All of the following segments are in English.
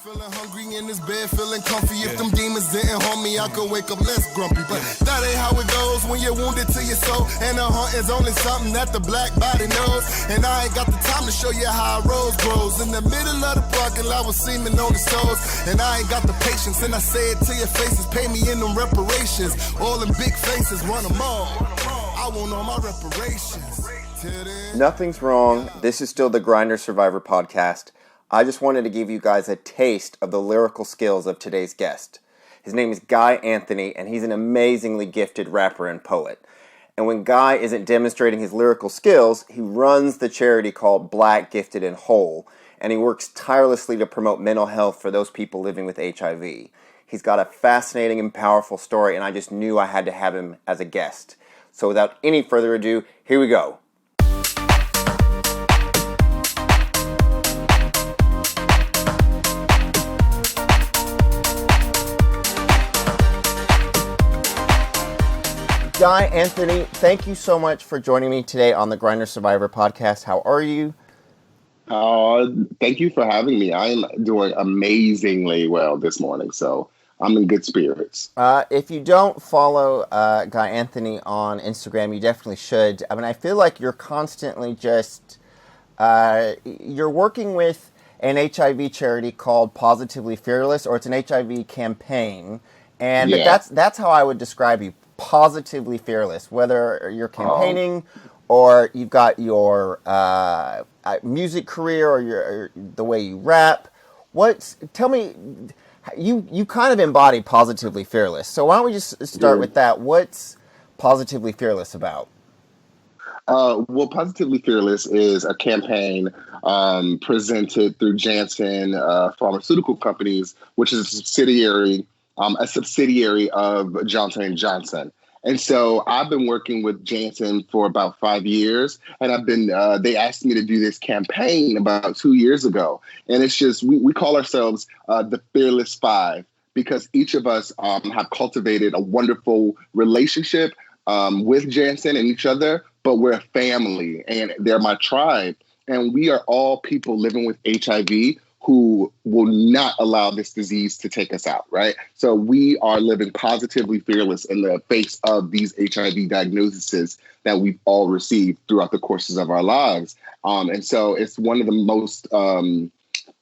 Feeling hungry in this bed, feeling comfy. If them demons didn't haunt me, I could wake up less grumpy. But that ain't how it goes when you're wounded to your soul. And a hunt is only something that the black body knows. And I ain't got the time to show you how a rose grows. In the middle of the parking lot with semen on his toes. And I ain't got the patience, and I say it to your faces. Pay me in them reparations. All them big faces, run them all. I want all my reparations. Nothing's wrong. This is still the Grinder Survivor podcast. I just wanted to give you guys a taste of the lyrical skills of today's guest. His name is Guy Anthony, and he's an amazingly gifted rapper and poet. And when Guy isn't demonstrating his lyrical skills, he runs the charity called Black, Gifted, and Whole, and he works tirelessly to promote mental health for those people living with HIV. He's got a fascinating and powerful story, and I just knew I had to have him as a guest. So without any further ado, here we go. Guy Anthony, thank you so much for joining me today on the Grinder Survivor podcast. How are you? Thank you for having me. I'm doing amazingly well this morning, so I'm in good spirits. If you don't follow Guy Anthony on Instagram, you definitely should. I mean, I feel like you're constantly just, you're working with an HIV charity called Positively Fearless, or it's an HIV campaign, and but that's how I would describe you. Positively fearless, whether you're campaigning or you've got your music career or the way you rap. Tell me, you kind of embody positively fearless. So why don't we just start with that? What's Positively Fearless about? Well, Positively Fearless is a campaign presented through Janssen Pharmaceutical Companies, which is a subsidiary of Johnson & Johnson. And so I've been working with Janssen for about 5 years, and they asked me to do this campaign about 2 years ago. And it's just, we call ourselves the Fearless Five, because each of us have cultivated a wonderful relationship with Janssen and each other, but we're a family, and they're my tribe. And we are all people living with HIV who will not allow this disease to take us out, right? So we are living positively fearless in the face of these HIV diagnoses that we've all received throughout the courses of our lives. And so it's one of the most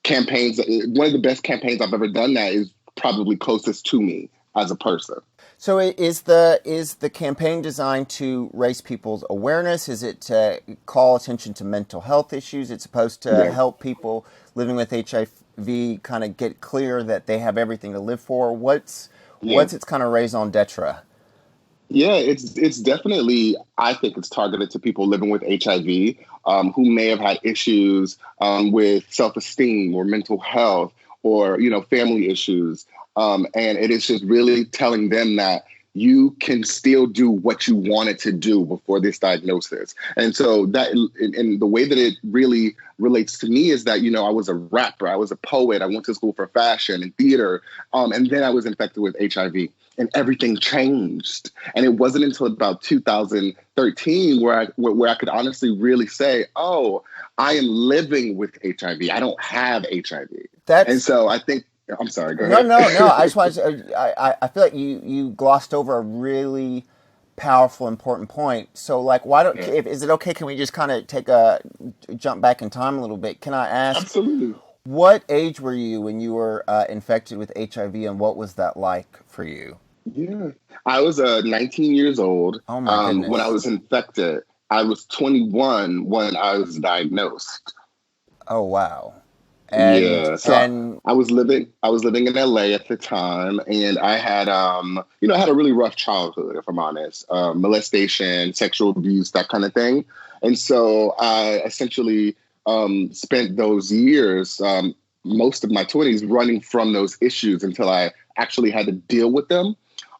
campaigns, one of the best campaigns I've ever done that is probably closest to me as a person. So is the campaign designed to raise people's awareness? Is it to call attention to mental health issues? It's supposed to help people living with HIV kind of get clear that they have everything to live for? What's its kind of raison d'etre? Yeah, it's definitely, I think it's targeted to people living with HIV who may have had issues with self-esteem or mental health or, family issues. And it is just really telling them that you can still do what you wanted to do before this diagnosis. And so that, and the way that it really relates to me is that, I was a rapper, I was a poet, I went to school for fashion and theater, and then I was infected with HIV and everything changed. And it wasn't until about 2013 where I could honestly really say, oh, I am living with HIV. I don't have HIV. And so I think, I'm sorry, go ahead. No. I just wanted to, I feel like you glossed over a really powerful, important point. So, is it okay? Can we just kind of jump back in time a little bit? Can I ask? Absolutely. What age were you when you were infected with HIV, and what was that like for you? Yeah, I was 19 years old. Oh my goodness. When I was infected. I was 21 when I was diagnosed. Oh wow. So I was living in LA at the time, and I had I had a really rough childhood, if I'm honest, molestation, sexual abuse, that kind of thing. And so I essentially spent those years, most of my 20s, running from those issues until I actually had to deal with them.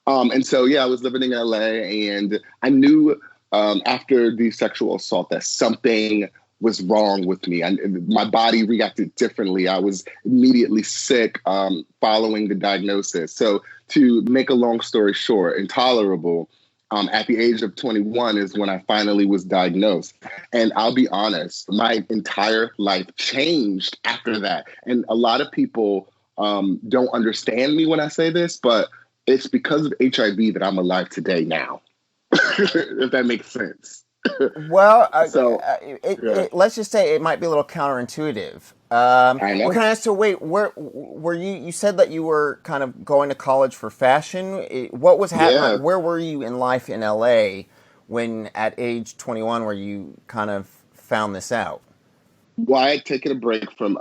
And so, I was living in LA, and I knew after the sexual assault that something was wrong with me. My body reacted differently. I was immediately sick following the diagnosis. So to make a long story short, intolerable, at the age of 21 is when I finally was diagnosed. And I'll be honest, my entire life changed after that. And a lot of people don't understand me when I say this, but it's because of HIV that I'm alive today now, if that makes sense. Well, So, yeah, let's just say it might be a little counterintuitive. I Well, know. can I ask, so wait, where were you? You said that you were kind of going to college for fashion. What was Yeah. happening? Where were you in life in LA when, at age 21, where you kind of found this out? Well, I had taken a break from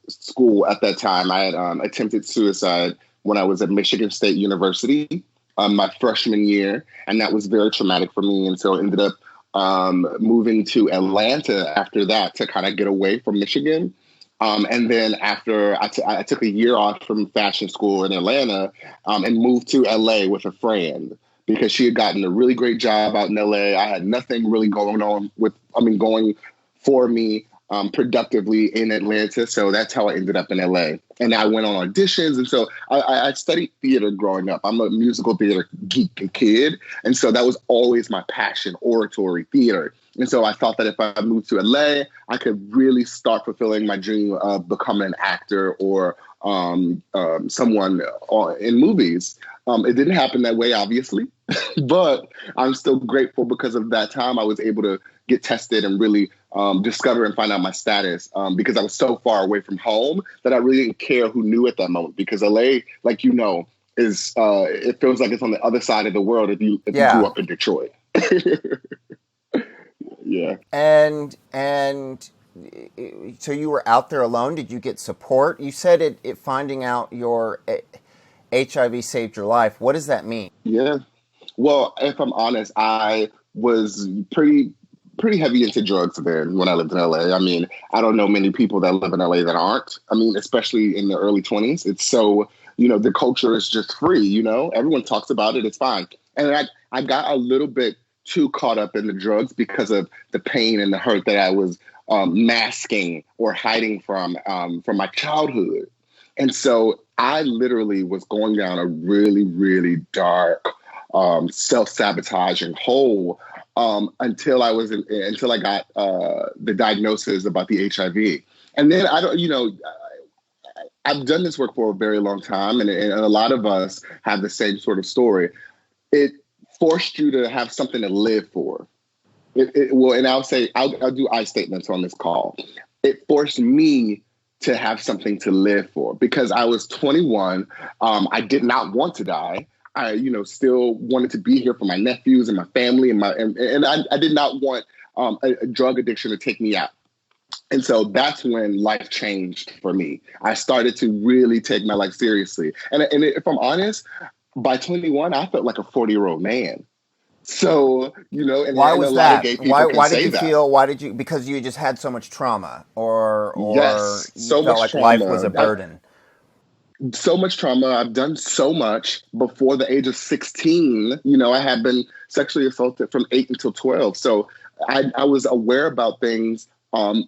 school at that time. I had attempted suicide when I was at Michigan State University my freshman year, and that was very traumatic for me. And so I ended up moving to Atlanta after that to kind of get away from Michigan. And then after I took a year off from fashion school in Atlanta and moved to LA with a friend because she had gotten a really great job out in LA. I had nothing really going for me productively in Atlanta. So that's how I ended up in LA. And I went on auditions. And so I studied theater growing up. I'm a musical theater geek and kid. And so that was always my passion, oratory, theater. And so I thought that if I moved to LA, I could really start fulfilling my dream of becoming an actor or someone in movies. It didn't happen that way, obviously, but I'm still grateful because of that time I was able to get tested and really discover and find out my status because I was so far away from home that I really didn't care who knew at that moment because LA, like is it feels like it's on the other side of the world if you grew up in Detroit. Yeah. And so you were out there alone. Did you get support? You said it finding out your HIV saved your life. What does that mean? Yeah. Well, if I'm honest, I was pretty heavy into drugs then when I lived in LA. I mean, I don't know many people that live in LA that aren't. I mean, especially in the early 20s. It's so, the culture is just free, everyone talks about it. It's fine. And I got a little bit too caught up in the drugs because of the pain and the hurt that I was masking or hiding from my childhood. And so I literally was going down a really, really dark, self-sabotaging hole until I got the diagnosis about the HIV. And then I've done this work for a very long time, and a lot of us have the same sort of story. It forced you to have something to live for. And I'll do I statements on this call. It forced me to have something to live for because I was 21. I did not want to die. I, still wanted to be here for my nephews and my family and I did not want a drug addiction to take me out. And so that's when life changed for me. I started to really take my life seriously. And if I'm honest, by 21, I felt like a 40-year-old man. So, and why and was a lot that? of gay people Why say did you that. feel? Why did you? Because you just had so much trauma, or Yes, you so felt much like life was trauma. a burden. So much trauma. I've done so much before the age of 16. I had been sexually assaulted from 8 until 12. So I was aware about things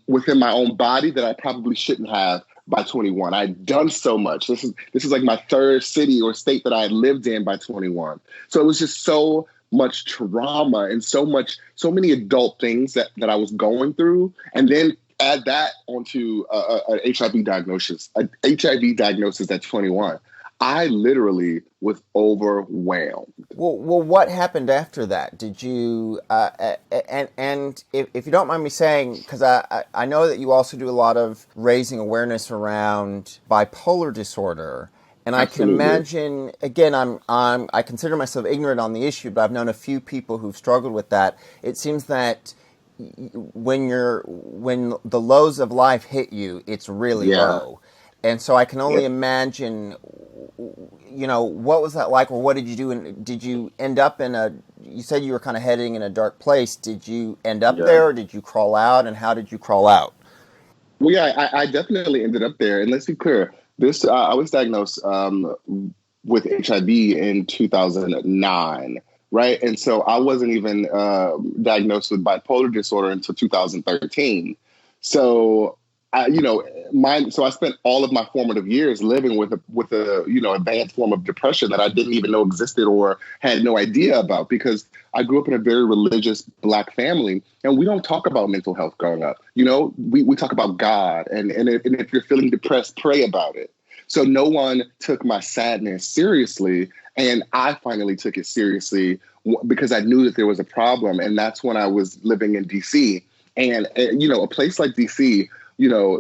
within my own body that I probably shouldn't have by 21. I'd done so much. This is like my third city or state that I had lived in by 21. So it was just so much trauma and so many adult things that I was going through. And then add that onto an HIV diagnosis at 21. I literally was overwhelmed. Well, what happened after that? Did you and if you don't mind me saying, because I know that you also do a lot of raising awareness around bipolar disorder, and I can Absolutely. imagine. Again, I consider myself ignorant on the issue, but I've known a few people who've struggled with that. It seems that when the lows of life hit you, it's really low, and so I can only imagine. What was that like, or what did you do? And did you end up you said you were kind of heading in a dark place. Did you end up there, or did you crawl out, and how did you crawl out? Well, yeah, I definitely ended up there. And let's be clear, I was diagnosed with HIV in 2009, right? And so I wasn't even diagnosed with bipolar disorder until 2013. So so I spent all of my formative years living with a advanced form of depression that I didn't even know existed or had no idea about because I grew up in a very religious Black family, and we don't talk about mental health growing up. We talk about God, and if you're feeling depressed, pray about it. So no one took my sadness seriously. And I finally took it seriously because I knew that there was a problem. And that's when I was living in DC. And, a place like DC,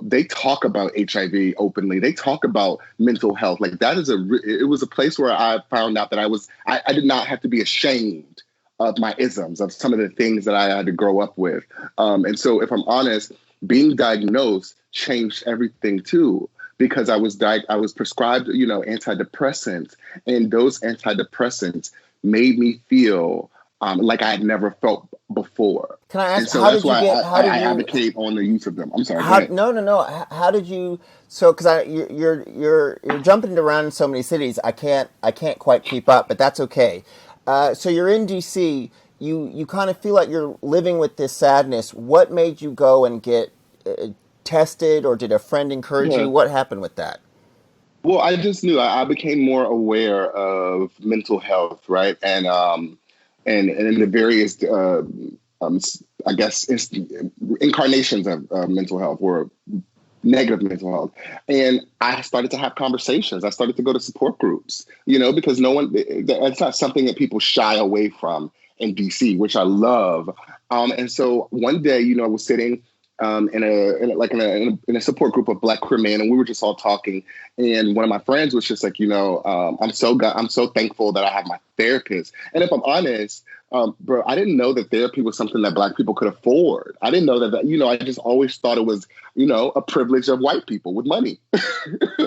they talk about HIV openly. They talk about mental health. Like that is it was a place where I found out that I did not have to be ashamed of my isms, of some of the things that I had to grow up with. And so if I'm honest, being diagnosed changed everything too, because I was prescribed, antidepressants, and those antidepressants made me feel like I had never felt before. Can I ask, and so how that's did you why get, how did I you, advocate on the use of them. I'm sorry. no. How did you, so, cause you're jumping around in so many cities. I can't quite keep up, but that's okay. So you're in DC, you kind of feel like you're living with this sadness. What made you go and get tested, or did a friend encourage you? What happened with that? Well, I just knew I became more aware of mental health, right? And in the various, I guess, incarnations of mental health or negative mental health. And I started to have conversations. I started to go to support groups, because that's not something that people shy away from in DC, which I love. And so one day, I was sitting in a support group of Black queer men, and we were just all talking. And one of my friends was just like, I'm so thankful that I have my therapist. And if I'm honest, bro, I didn't know that therapy was something that Black people could afford. I didn't know that, I just always thought it was, a privilege of white people with money.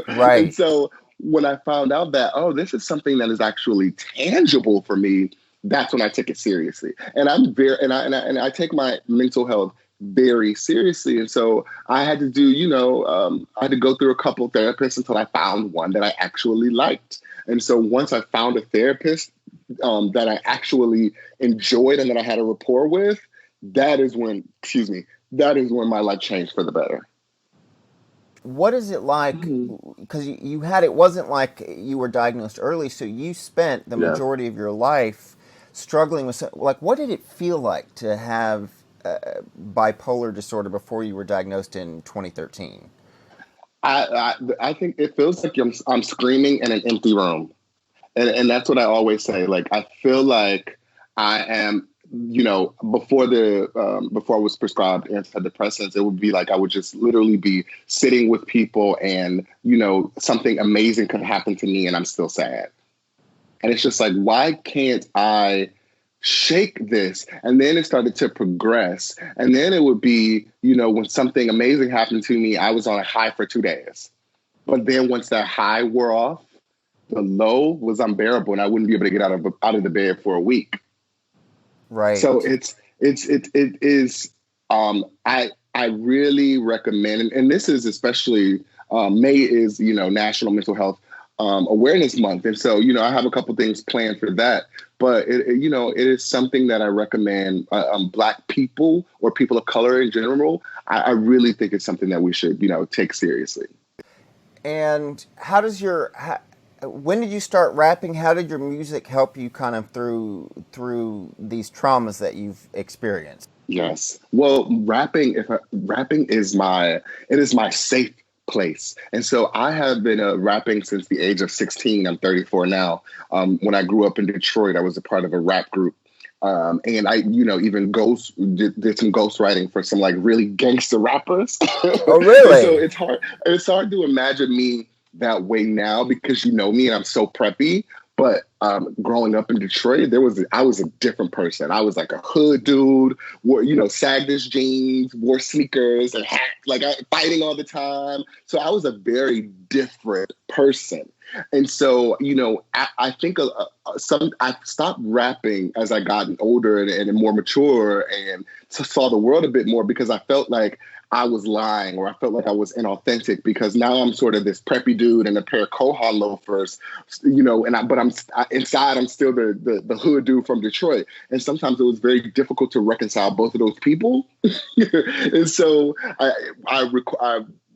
Right. And so when I found out that, this is something that is actually tangible for me, that's when I took it seriously. And I take my mental health very seriously. And so I had to do, I had to go through a couple of therapists until I found one that I actually liked. And so once I found a therapist that I actually enjoyed and that I had a rapport with, that is when my life changed for the better. What is it like? Because it wasn't like you were diagnosed early, so you spent the majority of your life struggling with, like, what did it feel like to have bipolar disorder before you were diagnosed in 2013? I think it feels like I'm screaming in an empty room. And that's what I always say. Like, I feel like I am, before I was prescribed antidepressants, it would be like I would just literally be sitting with people and, something amazing could happen to me and I'm still sad. And it's just like, why can't I shake this? And then it started to progress. And then it would be, when something amazing happened to me, I was on a high for 2 days. But then once that high wore off, the low was unbearable and I wouldn't be able to get out of the bed for a week. Right. So it is, I really recommend, and this is especially, May is, National Mental Health Awareness Month. And so, I have a couple things planned for that, but it is something that I recommend Black people or people of color in general. I really think it's something that we should, take seriously. And when did you start rapping? How did your music help you kind of through these traumas that you've experienced? Yes. Well, rapping is my safe place. And so I have been rapping since the age of 16. I'm 34 now. When I grew up in Detroit, I was a part of a rap group. And I, even did some ghostwriting for some like really gangster rappers. Oh, really? So it's hard to imagine me that way now because me and I'm so preppy. But growing up in Detroit, I was a different person. I was like a hood dude, wore sagged his jeans, wore sneakers and hats, like fighting all the time. So I was a very different person. And so, I think I stopped rapping as I got older and more mature and saw the world a bit more because I felt like I was lying or I felt like I was inauthentic because now I'm sort of this preppy dude in a pair of Kohan loafers, but inside I'm still the hood dude from Detroit. And sometimes it was very difficult to reconcile both of those people. And so I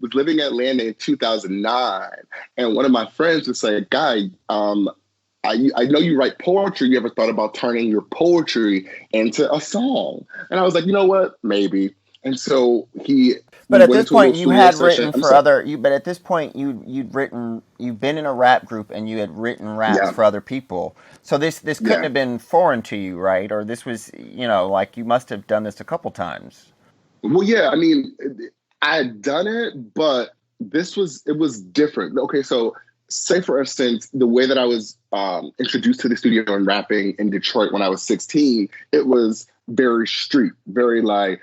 was living in Atlanta in 2009, and one of my friends was like, "Guy, I know you write poetry. You ever thought about turning your poetry into a song?" And I was like, you know what? Maybe. And so But we at went this into a point, little you studio had session. written I'm for sorry. other. But at this point, you've been in a rap group and you had written raps Yeah, for other people. So this couldn't yeah. have been foreign to you, right? Or this was, like you must have done this a couple times. Well, yeah. I mean, I had done it, but it was different. Okay, so say for instance, the way that I was introduced to the studio and rapping in Detroit when I was 16, it was very street, very like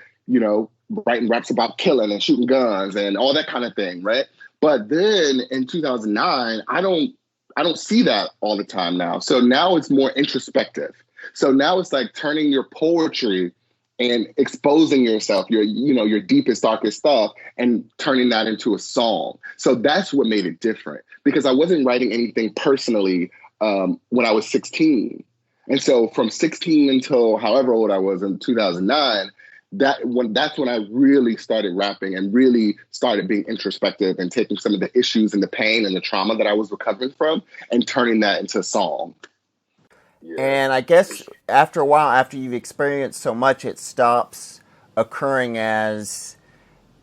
writing raps about killing and shooting guns and all that kind of thing, right? But then in 2009, I don't see that all the time now. So now it's more introspective. So now it's like turning your poetry and exposing yourself, your deepest, darkest stuff, and turning that into a song. So that's what made it different because I wasn't writing anything personally when I was 16. And so from 16 until however old I was in 2009, that's when I really started rapping and really started being introspective and taking some of the issues and the pain and the trauma that I was recovering from and turning that into a song. Yeah. And I guess after a while, after you've experienced so much, it stops occurring as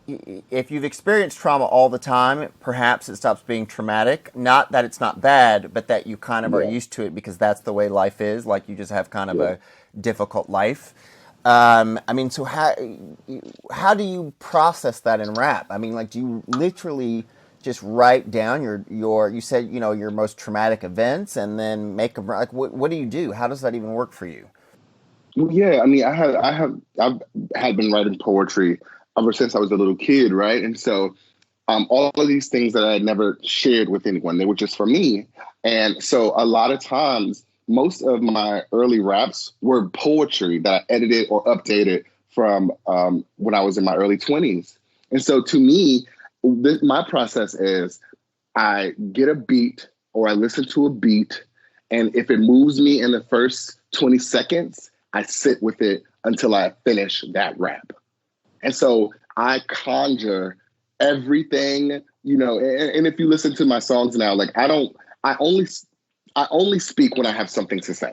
if you've experienced trauma all the time, perhaps it stops being traumatic. Not that it's not bad, but that you kind of are Yeah. used to it because that's the way life is. Like you just have kind of Yeah. a difficult life. I mean, so how do you process that in rap? I mean, like, do you literally just write down your you said your most traumatic events and then make them like what do you do? How does that even work for you? Well, yeah, I mean, I've had been writing poetry ever since I was a little kid, right? And so, all of these things that I had never shared with anyone, they were just for me. And so, a lot of times, most of my early raps were poetry that I edited or updated from when I was in my early 20s. And so, to me, my process is I get a beat or I listen to a beat, and if it moves me in the first 20 seconds, I sit with it until I finish that rap. And so I conjure everything, and if you listen to my songs now, like I only, I only speak when I have something to say.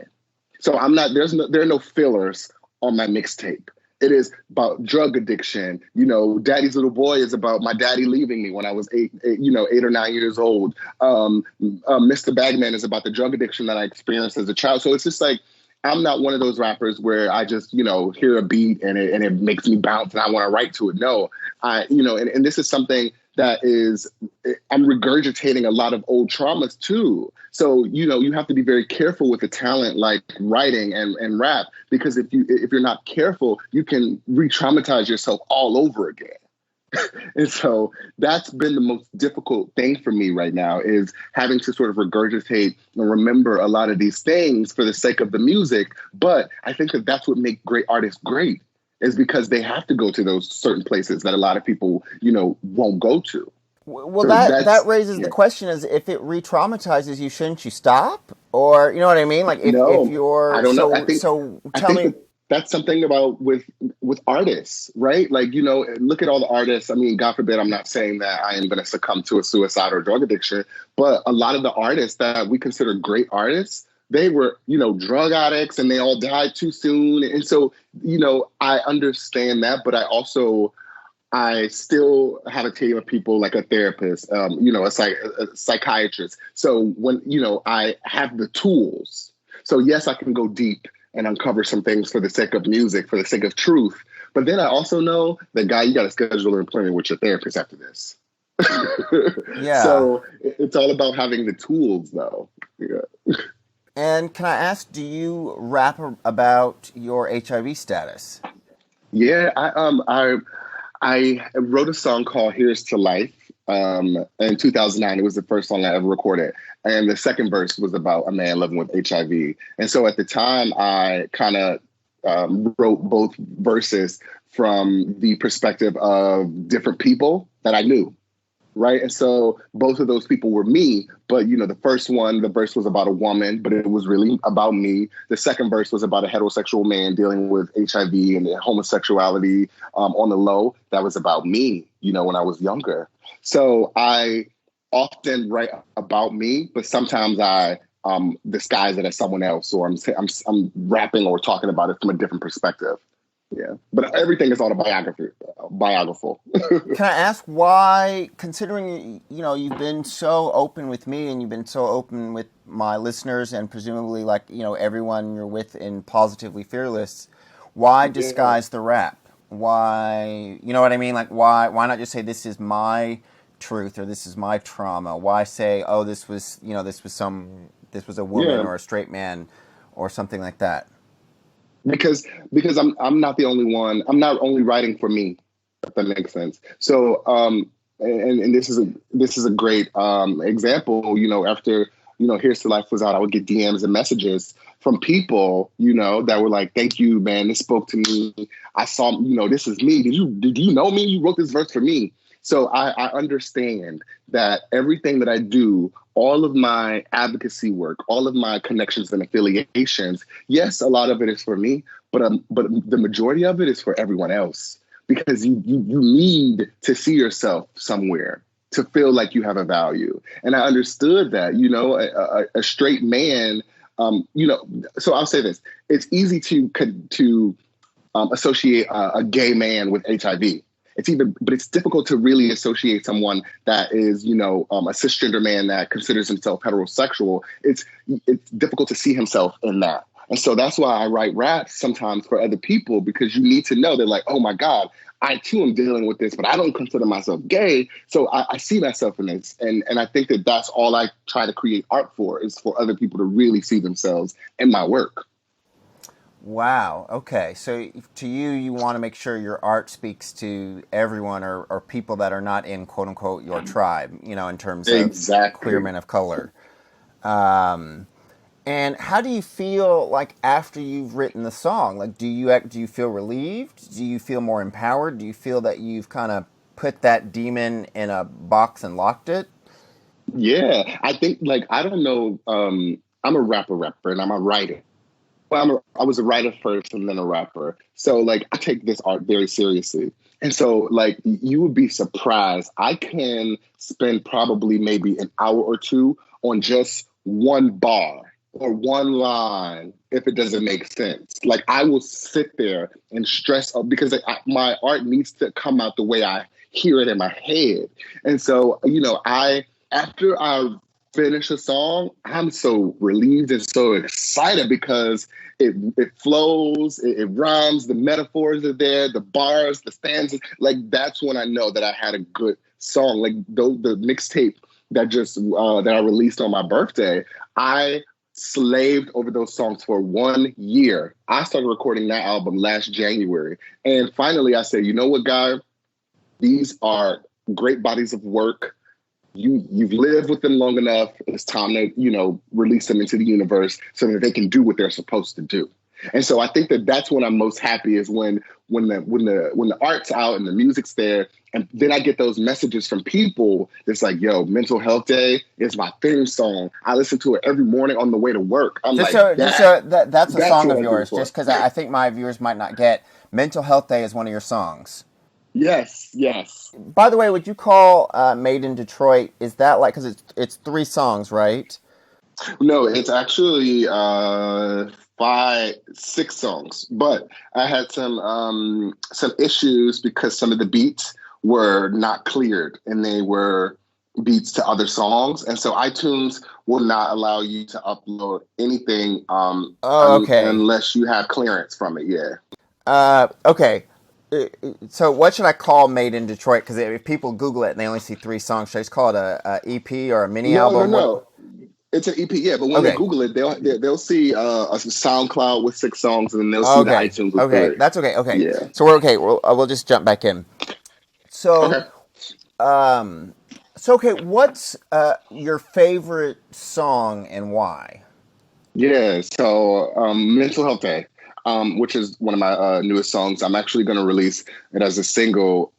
So there are no fillers on my mixtape. It is about drug addiction. Daddy's Little Boy is about my daddy leaving me when I was 8 or 9 years old. Mr. Bagman is about the drug addiction that I experienced as a child. So it's just like, I'm not one of those rappers where I just, hear a beat and it makes me bounce and I want to write to it. No, and this is something that is, I'm regurgitating a lot of old traumas too. So, you have to be very careful with a talent like writing and rap, because if you're not careful, you can re-traumatize yourself all over again. And so that's been the most difficult thing for me right now, is having to sort of regurgitate and remember a lot of these things for the sake of the music. But I think that that's what makes great artists great, is because they have to go to those certain places that a lot of people, won't go to. Well, So that that's, raises the yeah. question: is if it re-traumatizes you, shouldn't you stop? Or you know what I mean? Like if No, I you're don't know. so I tell think me. that that's something about with artists, right? Like, look at all the artists. I mean, God forbid, I'm not saying that I am going to succumb to a suicide or drug addiction, but a lot of the artists that we consider great artists, they were, drug addicts and they all died too soon. And so, I understand that, but I still have a team of people like a therapist, a psychiatrist. So when, I have the tools. So yes, I can go deep and uncover some things for the sake of music, for the sake of truth. But then I also know that, guy, you got to schedule an appointment with your therapist after this. Yeah. So it's all about having the tools, though. Yeah. And can I ask, do you rap about your HIV status? Yeah, I wrote a song called "Here's to Life" in 2009. It was the first song I ever recorded, and the second verse was about a man living with HIV. And so at the time, I kind of wrote both verses from the perspective of different people that I knew. Right. And so both of those people were me. But, the first one, the verse was about a woman, but it was really about me. The second verse was about a heterosexual man dealing with HIV and homosexuality on the low. That was about me, when I was younger. So I often write about me, but sometimes I disguise it as someone else, or I'm rapping or talking about it from a different perspective. Yeah, but everything is biographical. Can I ask why, considering you've been so open with me and you've been so open with my listeners and presumably like everyone you're with in Positively Fearless, why Yeah. disguise the rap? Why, you know what I mean? Like why not just say this is my truth or this is my trauma? Why say, oh, this was a woman Yeah, or a straight man or something like that? because I'm not the only one. I'm not only writing for me, if that makes sense. So and this is a great example. After Here's to Life was out, I would get DMs and messages from people that were like, "Thank you, man. This spoke to me. I saw this is me. Did you know me? You wrote this verse for me." So I understand that everything that I do, all of my advocacy work, all of my connections and affiliations, yes, a lot of it is for me, but the majority of it is for everyone else, because you need to see yourself somewhere to feel like you have a value. And I understood that, a straight man, so I'll say this: it's easy to associate a gay man with HIV. But it's difficult to really associate someone that is, a cisgender man that considers himself heterosexual. It's difficult to see himself in that. And so that's why I write raps sometimes for other people, because you need to know that, like, oh my God, I too am dealing with this, but I don't consider myself gay. So I see myself in this. And I think that that's all I try to create art for, is for other people to really see themselves in my work. Wow. Okay. So to you, you want to make sure your art speaks to everyone or people that are not in quote unquote your tribe, in terms of queer Exactly. men of color. Um, and how do you feel like after you've written the song? Like, do you feel relieved? Do you feel more empowered? Do you feel that you've kind of put that demon in a box and locked it? Yeah. I think, like, I don't know. I'm a rapper, and I'm a writer. Well, I was a writer first and then a rapper. So, like, I take this art very seriously. And so, like, you would be surprised. I can spend probably maybe an hour or two on just one bar or one line if it doesn't make sense. Like, I will sit there and stress out, because my art needs to come out the way I hear it in my head. And so, after I finish a song, I'm so relieved and so excited, because it flows, it rhymes, the metaphors are there, the bars, the stanzas. Like, that's when I know that I had a good song. Like, the mixtape that I released on my birthday, I slaved over those songs for 1 year. I started recording that album last January. And finally I said, you know what, guy? These are great bodies of work. You've lived with them long enough. It's time to, release them into the universe so that they can do what they're supposed to do. And so I think that that's when I'm most happy, is when the art's out and the music's there, and then I get those messages from people that's like, "Yo, Mental Health Day is my theme song. I listen to it every morning on the way to work." I'm Just like, so, just so that's a that's song what of I do it yours. for. Just because I think my viewers might not get, Mental Health Day is one of your songs. Yes, yes. By the way, would you call Made in Detroit, is that like, because it's 3 songs, right? No, it's actually 6 songs, but I had some issues because some of the beats were not cleared, and they were beats to other songs, and so iTunes will not allow you to upload anything Oh, okay. unless you have clearance from it. Yeah. Okay. So what should I call Made in Detroit? Because if people Google it and they only see 3 songs, should I just call it a EP or a mini No, no, album? What? no. It's an EP, yeah. But when they Okay. Google it, they'll see a SoundCloud with 6 songs, and then they'll see the Okay. iTunes with Okay. 3. That's okay. Okay. Yeah. So we're okay. We'll just jump back in. So, Okay. um, so okay, what's your favorite song and why? Yeah, so Mental Health Day, which is one of my newest songs. I'm actually going to release it as a single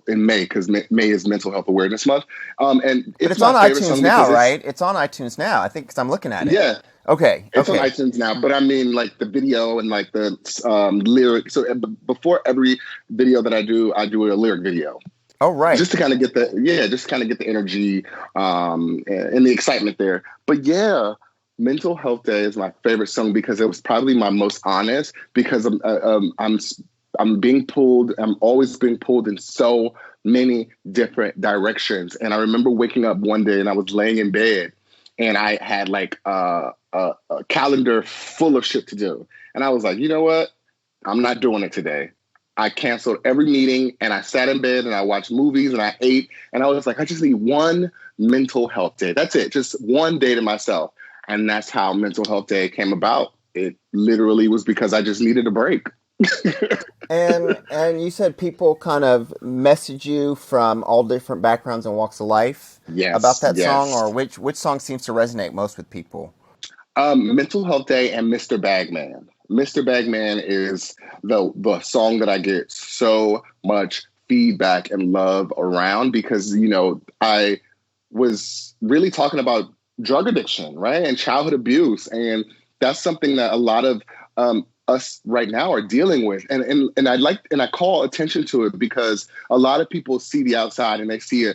in May, because May is Mental Health Awareness Month. And But it's it's my on favorite iTunes song now, because right? It's on iTunes now. I think because I'm looking at it. yeah, Okay. it's on Okay. iTunes now. But I mean, like, the video and like the lyric. So before every video that I do a lyric video. Oh, right. Just to kind of get the energy and the excitement there. But yeah, Mental Health Day is my favorite song because it was probably my most honest, because I'm being pulled. I'm always being pulled in so many different directions. And I remember waking up one day and I was laying in bed and I had like a calendar full of shit to do. And I was like, you know what? I'm not doing it today. I canceled every meeting and I sat in bed and I watched movies and I ate. And I was like, I just need one mental health day. That's it. Just one day to myself. And that's how Mental Health Day came about. It literally was because I just needed a break. And you said people kind of message you from all different backgrounds and walks of life about that song, or which song seems to resonate most with people? Mental Health Day and Mr. Bagman. Mr. Bagman is the song that I get so much feedback and love around because, you know, I was really talking about drug addiction, right? And childhood abuse. And that's something that a lot of us right now are dealing with. And I call attention to it because a lot of people see the outside and they see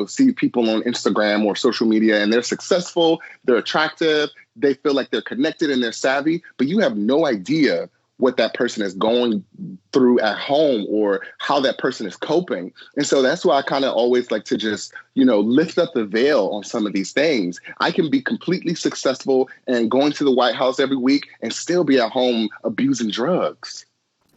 see people on Instagram or social media and they're successful, they're attractive, they feel like they're connected and they're savvy, but you have no idea what that person is going through at home or how that person is coping. And so that's why I kind of always like to just, lift up the veil on some of these things. I can be completely successful and going to the White House every week and still be at home abusing drugs.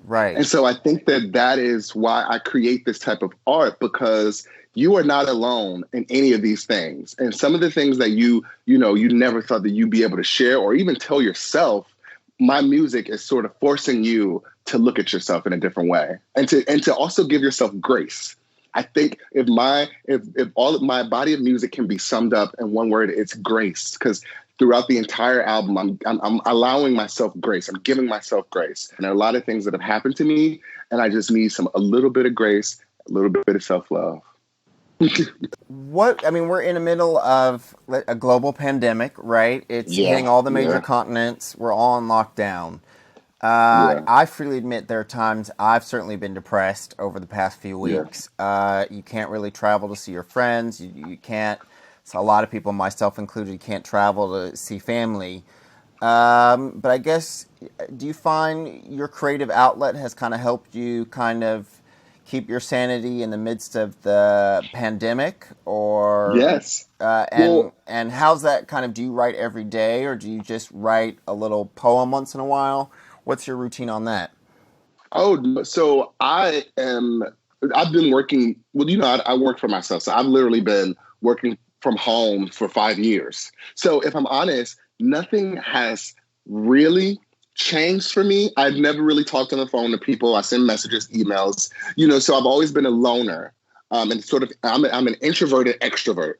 Right. And so I think that is why I create this type of art, because you are not alone in any of these things. And some of the things that you never thought that you'd be able to share or even tell yourself, my music is sort of forcing you to look at yourself in a different way and to also give yourself grace. I think if all of my body of music can be summed up in one word, it's grace. Because throughout the entire album, I'm allowing myself grace. I'm giving myself grace. And there are a lot of things that have happened to me, and I just need a little bit of grace, a little bit of self-love. We're in the middle of a global pandemic, right? It's hitting all the major continents. We're all in lockdown. I freely admit there are times I've certainly been depressed over the past few weeks. You can't really travel to see your friends. You can't. So a lot of people, myself included, can't travel to see family. But I guess, do you find your creative outlet has kind of helped you kind of keep your sanity in the midst of the pandemic? Or yes. And how's that kind of, do you write every day or do you just write a little poem once in a while? What's your routine on that? Oh, so I've been working, I work for myself. So I've literally been working from home for 5 years. So if I'm honest, nothing has really changed for me. I've never really talked on the phone to people. I send messages, emails, so I've always been a loner. And sort of, I'm an introverted extrovert.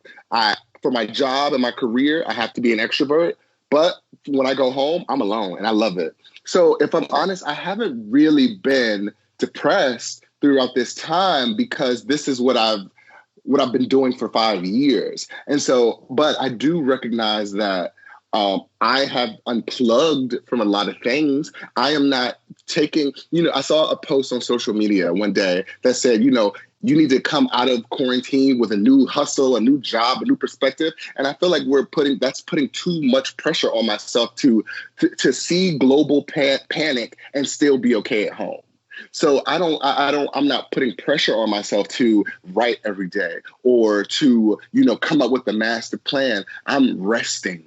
For my job and my career, I have to be an extrovert. But when I go home, I'm alone and I love it. So if I'm honest, I haven't really been depressed throughout this time because this is what I've been doing for 5 years. And so, but I do recognize that I have unplugged from a lot of things. I am not taking, I saw a post on social media one day that said, you need to come out of quarantine with a new hustle, a new job, a new perspective. And I feel like that's putting too much pressure on myself to see global panic and still be okay at home. So I'm not putting pressure on myself to write every day or to, come up with a master plan. I'm resting.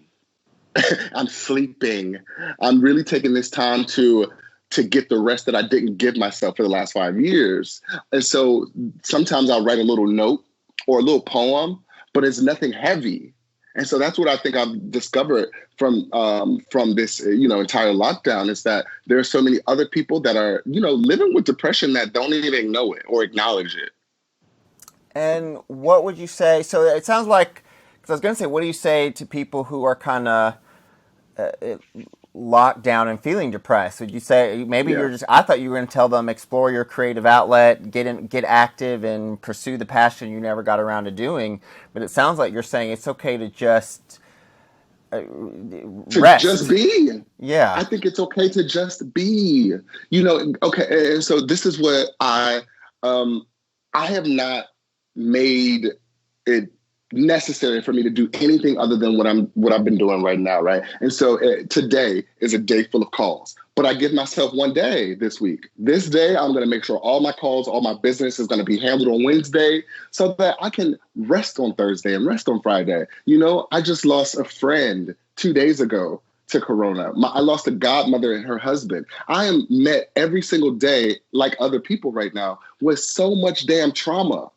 I'm sleeping. I'm really taking this time to get the rest that I didn't give myself for the last 5 years. And so sometimes I'll write a little note or a little poem, but it's nothing heavy. And so that's what I think I've discovered from this, entire lockdown, is that there are so many other people that are, living with depression that don't even know it or acknowledge it. And what would you say? So it sounds like, because I was going to say, what do you say to people who are kind of locked down and feeling depressed? Would you say I thought you were going to tell them explore your creative outlet, get active and pursue the passion you never got around to doing, but it sounds like you're saying it's okay to just rest. Just be. Yeah. I think it's okay to just be, okay. And so this is what I have not made it necessary for me to do anything other than what I've been doing right now, right? And so today is a day full of calls, but I give myself one day this week. This day, I'm going to make sure all my calls, all my business is going to be handled on Wednesday so that I can rest on Thursday and rest on Friday. You know, I just lost a friend 2 days ago to Corona. I lost a godmother and her husband. I am met every single day, like other people right now, with so much damn trauma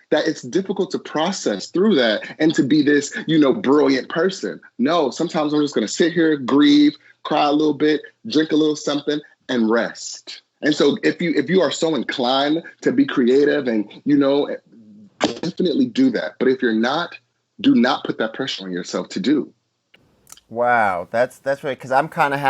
that it's difficult to process through that and to be this, brilliant person. No, sometimes I'm just going to sit here, grieve, cry a little bit, drink a little something, and rest. And so if you are so inclined to be creative and, definitely do that. But if you're not, do not put that pressure on yourself to do. Wow, that's right. Because I'm kind of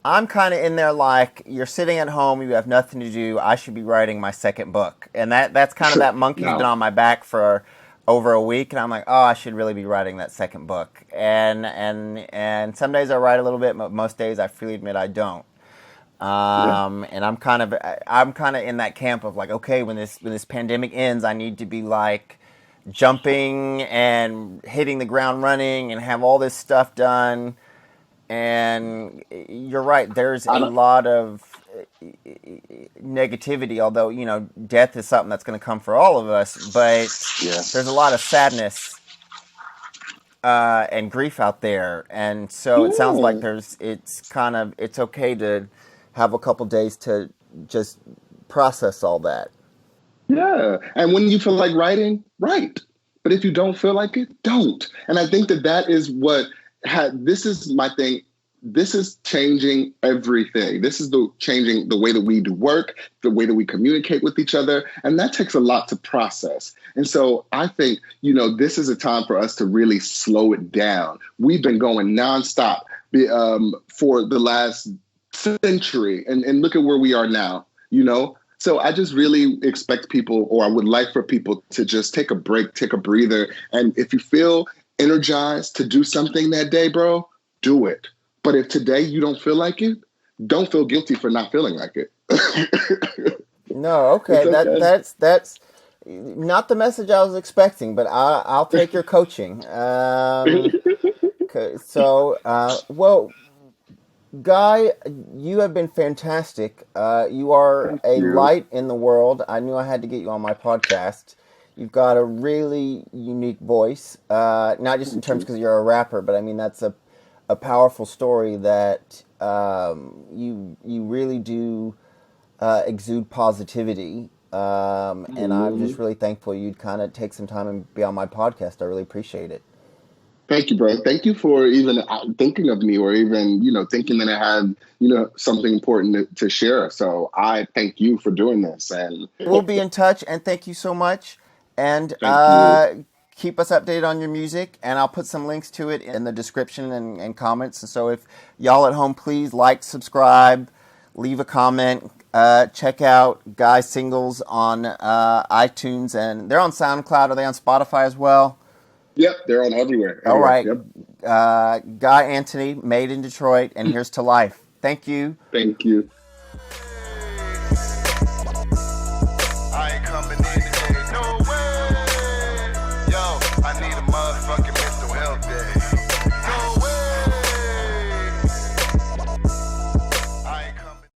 I'm kind of in there like, you're sitting at home, you have nothing to do, I should be writing my second book. And that's kind of that monkey's been on my back for over a week, and I'm like, oh, I should really be writing that second book. And some days I write a little bit, but most days I freely admit I don't. And I'm kind of in that camp of like, okay, when this pandemic ends, I need to be like jumping and hitting the ground running and have all this stuff done. And you're right, there's a lot of negativity, although, death is something that's going to come for all of us, but there's a lot of sadness and grief out there. And so it sounds like it's okay to have a couple days to just process all that. Yeah. And when you feel like writing, write. But if you don't feel like it, don't. And I think that is what this is my thing. This is changing everything. This is changing the way that we do work, the way that we communicate with each other. And that takes a lot to process. And so I think, this is a time for us to really slow it down. We've been going nonstop for the last century. And look at where we are now, So I just really expect people, or I would like for people to just take a break, take a breather. And if you feel energized to do something that day, bro, do it. But if today you don't feel like it, don't feel guilty for not feeling like it. No, okay. That's not the message I was expecting, but I'll take your coaching. Well, Guy, you have been fantastic. You are a light in the world. I knew I had to get you on my podcast. You've got a really unique voice, not just in terms because you're a rapper, but I mean that's a powerful story that you really do exude positivity. And I'm just really thankful you'd kind of take some time and be on my podcast. I really appreciate it. Thank you, bro. Thank you for even thinking of me, or even, thinking that I had, something important to share. So I thank you for doing this. And we'll be in touch, and thank you so much. And keep us updated on your music, and I'll put some links to it in the description and comments. And so if y'all at home, please like, subscribe, leave a comment, check out Guy's singles on iTunes, and they're on SoundCloud. Are they on Spotify as well? Yep, they're on everywhere. All right. Yep. Guy Anthony, made in Detroit, and here's to life. Thank you. Thank you.